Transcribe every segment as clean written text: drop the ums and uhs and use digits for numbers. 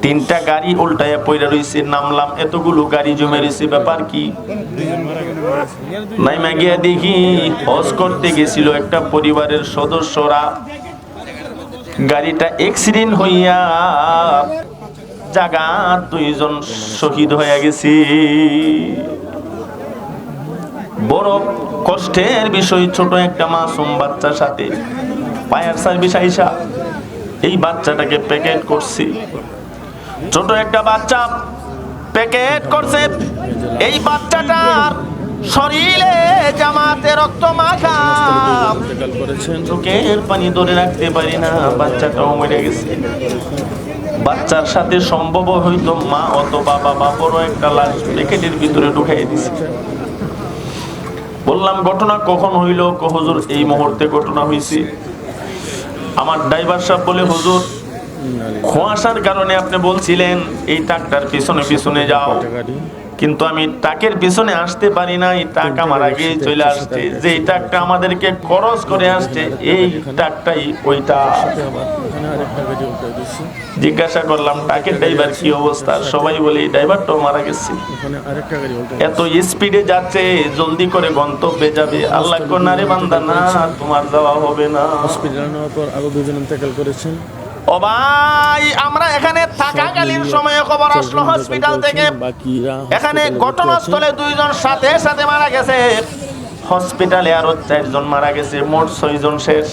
তিনটা গাড়ি উল্টায়া পইরা রইছে, নামলাম, এতগুলো গাড়ি জমে রইছে, ব্যাপার কি? নাইমা গিয়া দেখি হজ করতে গেছিল একটা পরিবারের সদস্যরা, গাড়িটা অ্যাক্সিডেন্ট হইয়া জায়গা দুইজন শহীদ হয়ে গেছে। বড় কষ্টের বিষয়, ছোট একটা মাসুম বাচ্চার সাথে ফায়ার সার্ভিস আইসা এই বাচ্চাটাকে প্যাকেট করছে। ছোট একটা বাচ্চা প্যাকেট করছে, এই বাচ্চাটার শরীরে জামাতে রক্ত মাখা, চোখের পানি ধরে রাখতে পারি না, বাচ্চাটাও মরে গেছে। বাচ্চার সাথে সম্ভব হইতো মা অথবা বাবা বড় একটা লাশ প্যাকেটের ভিতরে ঢুকাই দিছে। বললাম ঘটনা কখন হইল? হুজুর এই মুহূর্তে ঘটনা হয়েছে। আমার ড্রাইভার সাহেব বলে, হুজুর কুয়াশার কারণে আপনি বলছিলেন এই ট্রাকটার পিছনে পিছনে যাও, কিন্তু আমি ট্রাকের পিছনে আসতে পারি না, এই ট্রাক আমার আগে চলে আসছে। যে ট্রাকটা আমাদেরকে খরচ করে আসছে এই ট্রাকটাই ওইটা। জিজ্ঞাসা করলাম ট্রাকের ড্রাইভার কি অবস্থা? সবাই বলে এই ড্রাইভারটাও মারা গেছে, এত স্পিডে যাচ্ছে, জলদি করে গন্তব্যে যাবে। আল্লাহ না রে বান্দা, না তোমার যাওয়া হবে না। হসপিটালে নেওয়ার পর আরো দুজন ইন্তেকাল করেছেন। ও ভাই, আমরা এখানে থাকাকালীন সময়ে খবর আসলো হসপিটাল থেকে, এখানে ঘটনাস্থলে দুইজন সাথে সাথে মারা গেছে, হসপিটালে আরো 4 জন মারা গেছে, মোট 6 জন শেষ।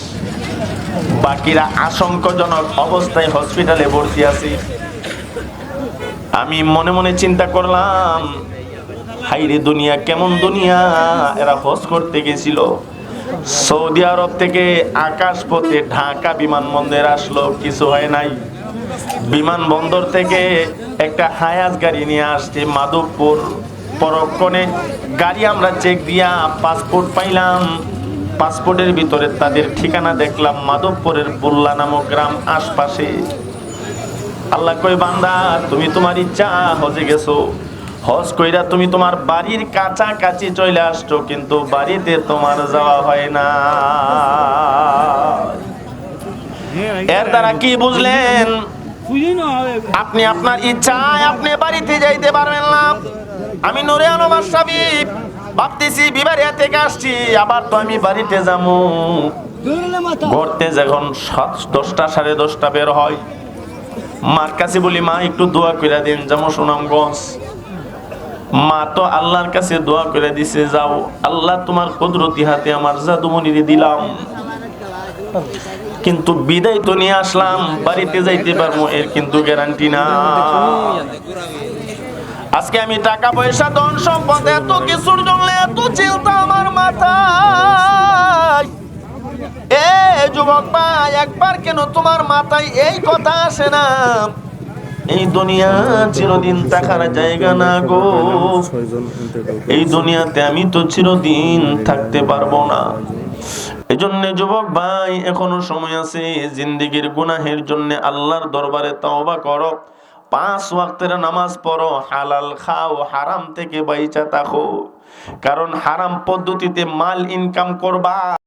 বাকিরা আশঙ্কাজনক অবস্থায় হসপিটালে ভর্তি আছে। আমি মনে মনে চিন্তা করলাম, হাইরে দুনিয়া কেমন দুনিয়া। এরা হজ করতে গেছিল, সৌদি আরব থেকে আকাশপথে ঢাকা বিমানবন্দর আসলো, কিছু হয় নাই। বিমানবন্দর থেকে একটা হায়াজ গাড়ি নিয়ে আসছে মাধবপুর পরক্ষণে। গাড়ি আমরা চেক দিয়া পাসপোর্ট পাইলাম, পাসপোর্টের ভিতরে তাদের ঠিকানা দেখলাম মাধবপুরের বুল্লা নামক গ্রাম আশপাশে। আল্লাহ কই বান্দা, তুমি তোমার ইচ্ছা হজে গেছো, হজ কইরা তুমি তোমার বাড়ির কাছাকাছি চলে আসছো, কিন্তু বাড়িতে তোমার যাওয়া হয় না। এর দ্বারা কি বুঝলেন? আপনি আপনার ইচ্ছায় আপনি বাড়িতে যাইতে পারবেন না। আমি নূরে আলম আশরাফি ভাবতেছি বিবারিয়া থেকে আসছি, আবার তো আমি বাড়িতে যাবো। ঘরতে যখন 10টা 10:30 বের হয়, মার কাছে বলি, মা একটু দোয়া কইরা দিন, যাবো সুনামগঞ্জ। মা তো আল্লাহর কাছে দোয়া করে দিছে, যাও, আল্লাহ তোমার কুদরতি হাতে আমার জাদুমণিরে দিলাম, কিন্তু বিদায় তো নিয়ে আসলাম, বাড়িতে যাইতে পারবো এর কিন্তু গ্যারান্টি না। আজকে আমি টাকা পয়সা ধন সম্পদ এত কিছুর জন্য এত চিন্তা আমার মাথায়। এ যুবক ভাই, একবার কেন তোমার মাথায় এই কথা আসে না, এই দুনিয়া চিরদিন থাকার জায়গা না গো, এই দুনিয়াতে আমি তো চিরদিন থাকতে পারবো না। এজন্য যুবক ভাই, এখনো সময় আছে, জিন্দেগির গুনাহের জন্য আল্লাহর দরবারে তওবা করো, 5 ওয়াক্তের নামাজ পড়ো, হালাল খাও, হারাম থেকে বাইচা থাকো। কারণ হারাম পদ্ধতিতে মাল ইনকাম করবা,